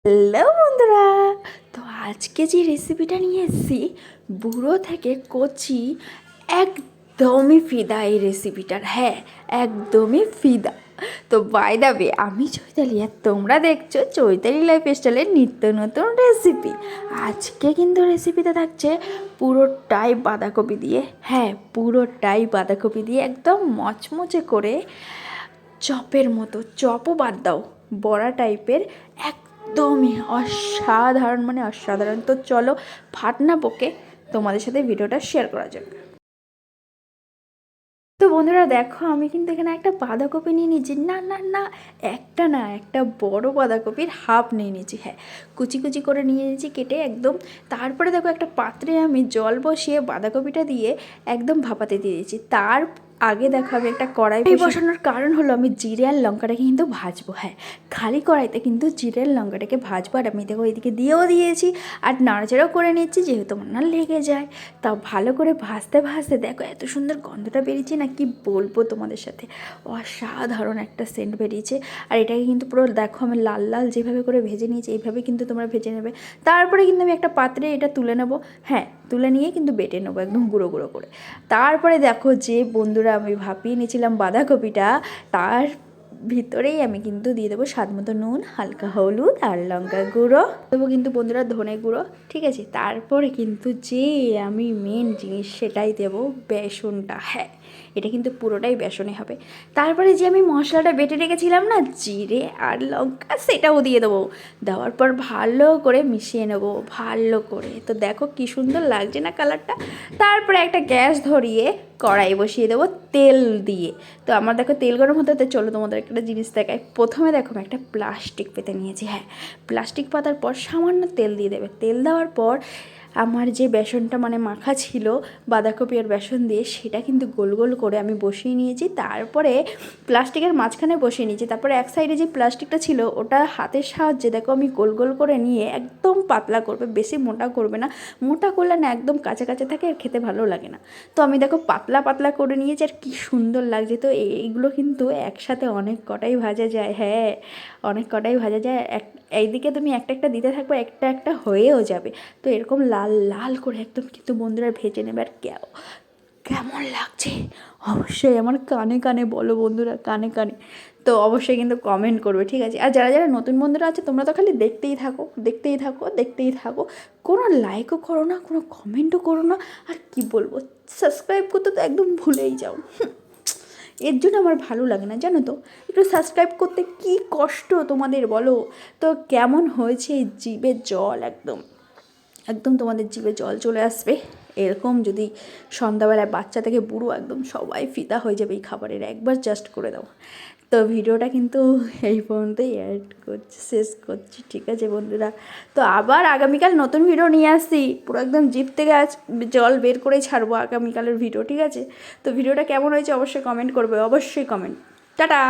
Hello বন্ধুরা, তো আজকে যে রেসিপিটা নিয়ে এসেছি বুড়ো থেকে কচি, একদমই ফিদা এই রেসিপিটার। হ্যাঁ, একদমই ফিদা। তো বাই দ্য ওয়ে, আমি চৈতালি আর তোমরা দেখছো চৈতালি লাইফস্টাইলের নিত্য নতুন রেসিপি। আজকে কিন্তু রেসিপিটা থাকছে পুরোটাই বাঁধাকপি দিয়ে। হ্যাঁ, পুরোটাই বাঁধাকপি দিয়ে একদম মচমচে করে চপের মতো, চপও বাদ দাও, বড়া টাইপের একদমই অসাধারণ, মানে অসাধারণ। তো চলো ফাটনা বকে তোমাদের সাথে ভিডিওটা শেয়ার করা যাক। তো বন্ধুরা দেখো, আমি কিন্তু এখানে একটা বাঁধাকপি নিয়ে নিয়েছি। না না না, একটা না, একটা বড় বাঁধাকপির হাফ নিয়ে নিয়েছি। হ্যাঁ, কুচি কুচি করে নিয়ে নিয়েছি কেটে একদম। তারপরে দেখো একটা পাত্রে আমি জল বসিয়ে বাঁধাকপিটা দিয়ে একদম ভাপাতে দিয়ে দিয়েছি। তার আগে দেখো আমি একটা কড়াই বসানোর কারণ হলো আমি জিরে আর লঙ্কাটাকে কিন্তু ভাজবো। হ্যাঁ, খালি কড়াইতে কিন্তু জিরে আর লঙ্কাটাকে ভাজবো। আর আমি দেখো এদিকে দিয়েও দিয়েছি আর নাড়াচাড়াও করে নিচ্ছি, যেহেতু আমার না লেগে যায়। তা ভালো করে ভাজতে ভাজতে দেখো এত সুন্দর গন্ধটা বেরিয়েছে না, কি বলবো তোমাদের সাথে। অসাধারণ একটা সেন্ট বেরিয়েছে। আর এটাকে কিন্তু পুরো দেখো আমি লাল লাল যেভাবে করে ভেজে নিয়েছি, এইভাবে কিন্তু তোমরা ভেজে নেবে। তারপরে কিন্তু আমি একটা পাত্রে এটা তুলে নেবো। হ্যাঁ, তুলে নিয়ে কিন্তু বেটে নেবো একদম গুঁড়ো গুঁড়ো করে। তারপরে দেখো যে বন্ধুরা আমি ভাপিয়ে নিয়েছিলাম বাঁধাকপিটা, তার ভিতরেই আমি কিন্তু দিয়ে দেবো স্বাদ মতো নুন, হালকা হলুদ আর লঙ্কা গুঁড়ো দেবো কিন্তু বন্ধুরা, ধনে গুঁড়ো। ঠিক আছে, তারপরে কিন্তু যে আমি মেন জিনিস সেটাই দেবো, বেসনটা। হ্যাঁ, এটা কিন্তু পুরোটাই বেসনে হবে। তারপরে যে আমি মশলাটা বেটে রেখেছিলাম না, জিরে আর লঙ্কা, সেটাও দিয়ে দেবো। দেওয়ার পর ভালো করে মিশিয়ে নেবো, ভালো করে। তো দেখো কি সুন্দর লাগছে না কালারটা। তারপরে একটা গ্যাস ধরিয়ে কড়াই বসিয়ে দেবো তেল দিয়ে। তো আমার দেখো তেল গরম হতে হতে চলো তোমাদের একটা জিনিস দেখাই। প্রথমে দেখো আমি একটা প্লাস্টিক পেতে নিয়েছি। হ্যাঁ, প্লাস্টিক পাতার পর সামান্য তেল দিয়ে দেবে। তেল দেওয়ার পর আমার যে বেসনটা মানে মাখা ছিল বাঁধাকপি আর বেসন দিয়ে, সেটা কিন্তু গোল গোল করে আমি বসিয়ে নিয়েছি। তারপরে প্লাস্টিকের মাঝখানে বসিয়ে নিয়েছি। তারপরে এক সাইডে যে প্লাস্টিকটা ছিল ওটা হাতের সাহায্যে দেখো আমি গোল গোল করে নিয়ে একদম পাতলা করবে, বেশি মোটা করবে না। মোটা করলে না একদম কাঁচা কাঁচা থাকে আর খেতে ভালো লাগে না। তো আমি দেখো পাতলা পাতলা করে নিয়েছি আর কি সুন্দর লাগছে। তো এইগুলো কিন্তু একসাথে অনেক কটাই ভাজা যায়। হ্যাঁ, অনেক কটাই ভাজা যায়। এইদিকে তুমি একটা একটা দিতে থাকবে, একটা একটা হয়েও যাবে। তো এরকম লাল লাল করে একদম কিন্তু বন্ধুরা ভেজে নেবে। আর কেমন লাগছে অবশ্যই আমার কানে কানে বলো বন্ধুরা, কানে কানে। তো অবশ্যই কিন্তু কমেন্ট করবে, ঠিক আছে? আর যারা যারা নতুন বন্ধুরা আছে তোমরা তো খালি দেখতেই থাকো, দেখতেই থাকো, দেখতেই থাকো। কোনো লাইকও করো না, কোনো কমেন্টও করো না। আর কি বলবো, সাবস্ক্রাইব করতে তো একদম ভুলেই যাও। এর জন্য আমার ভালো লাগে না, জানো তো। একটু সাবস্ক্রাইব করতে কি কষ্ট তোমাদের বলো। তো কেমন হয়েছে, জিভে জল একদম একদম তোমাদের জিভে জল চলে আসবে। এরকম যদি সন্ধ্যাবেলায় বাচ্চা থেকে বুড়ো একদম সবাই ফিদা হয়ে যাবে এই খাবারের, একবার জাস্ট করে দাও। তো ভিডিওটা কিন্তু এই পর্যন্তই শেষ করছি, ঠিক আছে বন্ধুরা? তো আবার আগামীকাল নতুন ভিডিও নিয়ে আসছি, পুরো একদম জিভ থেকে আজ জল বের করেই ছাড়বো আগামীকালের ভিডিও, ঠিক আছে? তো ভিডিওটা কেমন হয়েছে অবশ্যই কমেন্ট করবে, অবশ্যই কমেন্ট। টাটা।